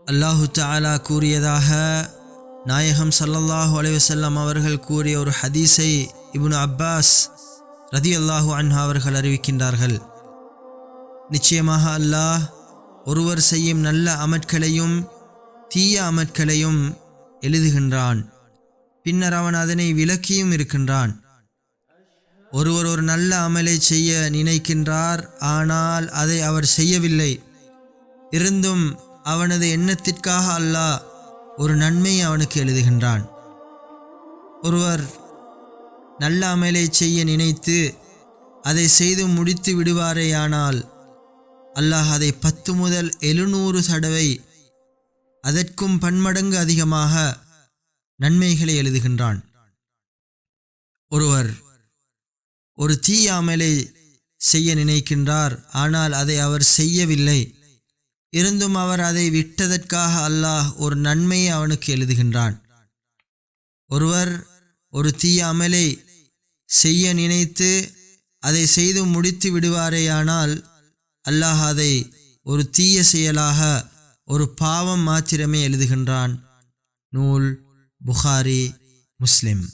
அல்லாஹு தஆலா கூறியதாக நாயகம் ஸல்லல்லாஹு அலைஹி வஸல்லம் அவர்கள் கூறிய ஒரு ஹதீஸை இப்னு அப்பாஸ் ரதியல்லாஹு அன்ஹு அவர்கள் அறிவிக்கின்றார்கள். நிச்சயமாக அல்லாஹ் ஒருவர் செய்யும் நல்ல அமற்களையும் தீய அமற்களையும் எழுதுகின்றான். பின்னர் அவன் அதனை விலக்கியும் இருக்கின்றான். ஒருவர் ஒரு நல்ல அமலை செய்ய நினைக்கின்றார், ஆனால் அதை அவர் செய்யவில்லை. இருந்தும் அவனது எண்ணத்திற்காக அல்லாஹ் ஒரு நன்மையை அவனுக்கு எழுதுகின்றான். ஒருவர் நல்ல அமலை செய்ய நினைத்து அதை செய்து முடித்து விடுவாரேயானால் அல்லாஹ் அதை 10 முதல் 700 தடவை அதற்கும் பன்மடங்கு அதிகமாக நன்மைகளை எழுதுகின்றான். ஒருவர் ஒரு தீய அமலை செய்ய நினைக்கின்றார், ஆனால் அதை அவர் செய்யவில்லை. இருந்தும் அவர் அதை விட்டதற்காக அல்லாஹ் ஒரு நன்மையை அவனுக்கு எழுதுகின்றான். ஒருவர் ஒரு தீய அமலை செய்ய நினைத்து அதை செய்து முடித்து விடுவாரேயானால் அல்லாஹ் அதை ஒரு தீய செயலாக, ஒரு பாவம் மாத்திரமே எழுதுகின்றான். நூல் புகாரி, முஸ்லிம்.